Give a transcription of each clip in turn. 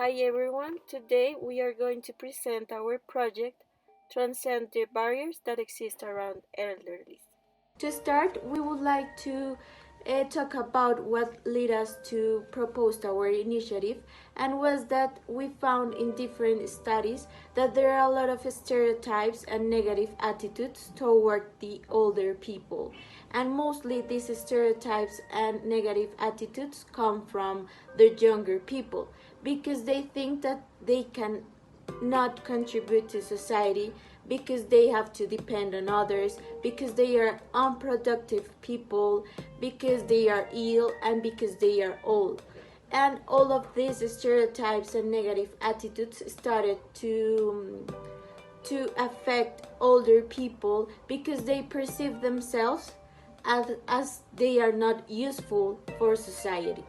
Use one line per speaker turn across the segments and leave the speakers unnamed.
Hi everyone, today we are going to present our project Transcend the Barriers that Exist Around Elderly. To start, we would like to talk about what led us to propose our initiative, and was that we found in different studies that there are a lot of stereotypes and negative attitudes toward the older people, and mostly these stereotypes and negative attitudes come from the younger people because they think that they can not contribute to society, because they have to depend on others, because they are unproductive people, because they are ill, and because they are old. And all of these stereotypes and negative attitudes started to affect older people because they perceive themselves as they are not useful for society.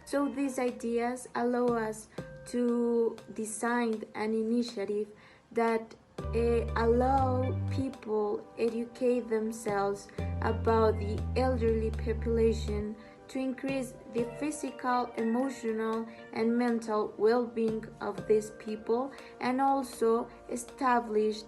So these ideas allow us to design an initiative that allow people educate themselves about the elderly population to increase the physical, emotional, and mental well-being of these people, and also established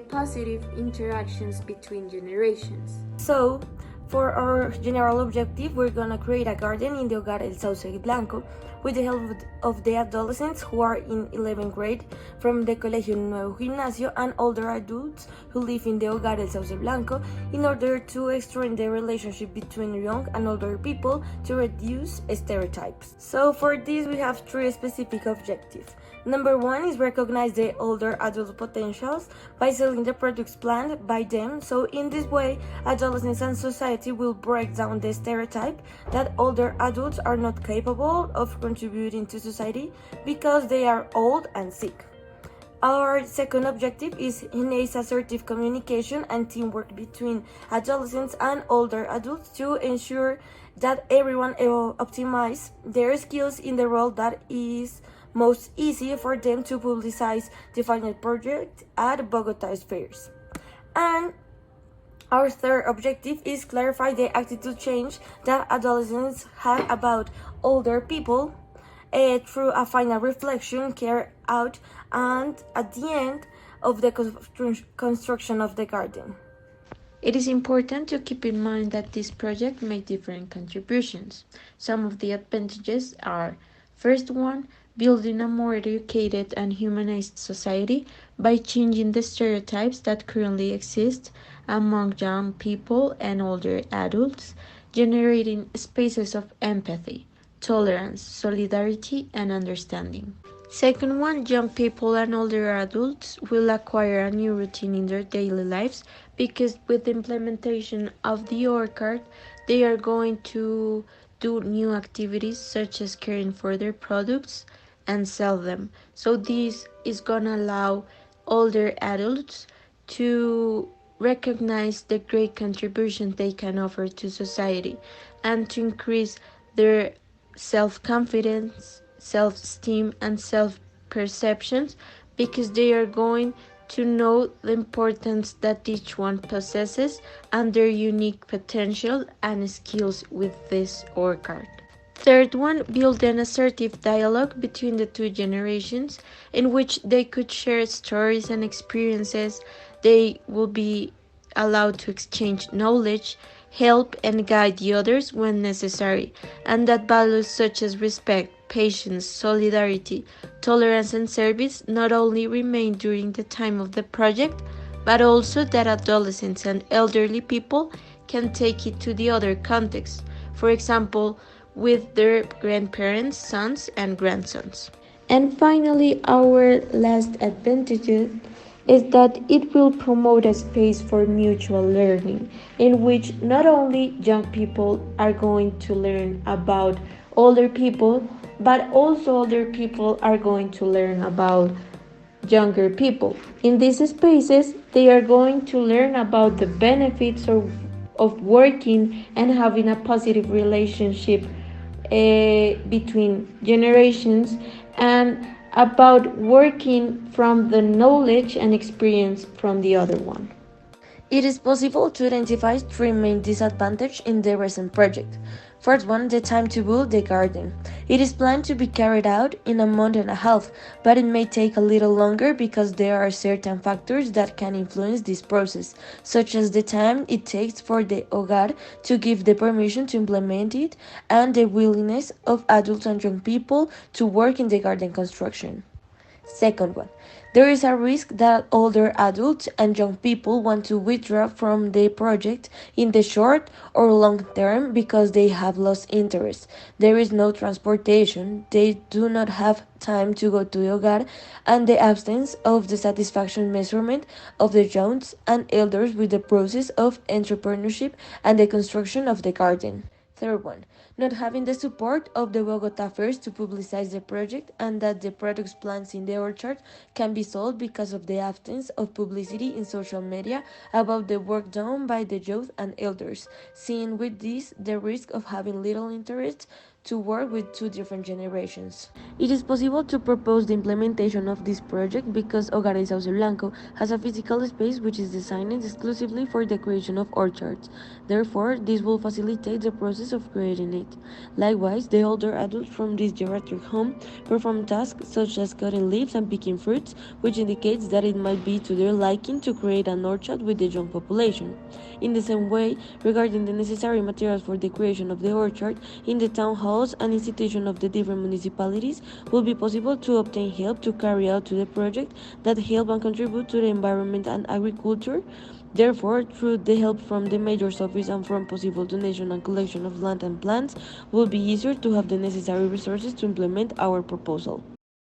positive interactions between generations.
So, for our general objective, we're gonna create a garden in the Hogar El Sauce Blanco with the help of the adolescents who are in 11th grade from the Colegio Nuevo Gimnasio and older adults who live in the Hogar El Sauce Blanco in order to strengthen the relationship between young and older people to reduce stereotypes. So for this, we have three specific objectives. Number one is recognize the older adult potentials by selling the products planned by them. So in this way, adolescents and society will break down the stereotype that older adults are not capable of contributing to society because they are old and sick. Our second objective is enhance assertive communication and teamwork between adolescents and older adults to ensure that everyone optimize their skills in the role that is most easy for them to publicize the final project at Bogota's fairs. And our third objective is clarify the attitude change that adolescents have about older people through a final reflection carried out and at the end of the construction of the garden.
It is important to keep in mind that this project made different contributions. Some of the advantages are: first one, building a more educated and humanized society by changing the stereotypes that currently exist among young people and older adults, generating spaces of empathy, tolerance, solidarity, and understanding. Second one, young people and older adults will acquire a new routine in their daily lives because with the implementation of the ORCARD, they are going to do new activities such as caring for their products and sell them. So this is going to allow older adults to recognize the great contribution they can offer to society and to increase their self-confidence, self-esteem, and self-perceptions because they are going to know the importance that each one possesses and their unique potential and skills with this ORCARD. Third one, build an assertive dialogue between the two generations in which they could share stories and experiences. They will be allowed to exchange knowledge, help and guide the others when necessary, and that values such as respect, patience, solidarity, tolerance and service not only remain during the time of the project, but also that adolescents and elderly people can take it to the other contexts, for example, with their grandparents, sons and grandsons. And finally, our last advantage is that it will promote a space for mutual learning in which not only young people are going to learn about older people, but also older people are going to learn about younger people. In these spaces, they are going to learn about the benefits of working and having a positive relationship between generations, and about working from the knowledge and experience from the other one.
It is possible to identify three main disadvantages in the recent project. First one, the time to build the garden. It is planned to be carried out in a month and a half, but it may take a little longer because there are certain factors that can influence this process, such as the time it takes for the hogar to give the permission to implement it and the willingness of adults and young people to work in the garden construction. Second one, there is a risk that older adults and young people want to withdraw from the project in the short or long term because they have lost interest. There is no transportation, they do not have time to go to the hogar, and the absence of the satisfaction measurement of the young and elders with the process of entrepreneurship and the construction of the garden. Third one, not having the support of the Bogota Fairs to publicize the project and that the products plants in the orchard can be sold because of the absence of publicity in social media about the work done by the youth and elders, seeing with this the risk of having little interest to work with two different generations. It is possible to propose the implementation of this project because Hogar El Sauce Blanco has a physical space which is designed exclusively for the creation of orchards. Therefore, this will facilitate the process of creating it. Likewise, the older adults from this geriatric home perform tasks such as cutting leaves and picking fruits, which indicates that it might be to their liking to create an orchard with the young population. In the same way, regarding the necessary materials for the creation of the orchard, in the town halls and institutions of the different municipalities will be possible to obtain help to carry out to the project that help and contribute to the environment and agriculture. Therefore, through the help from the mayor's office and from possible donation and collection of land and plants, will be easier to have the necessary resources to implement our proposal.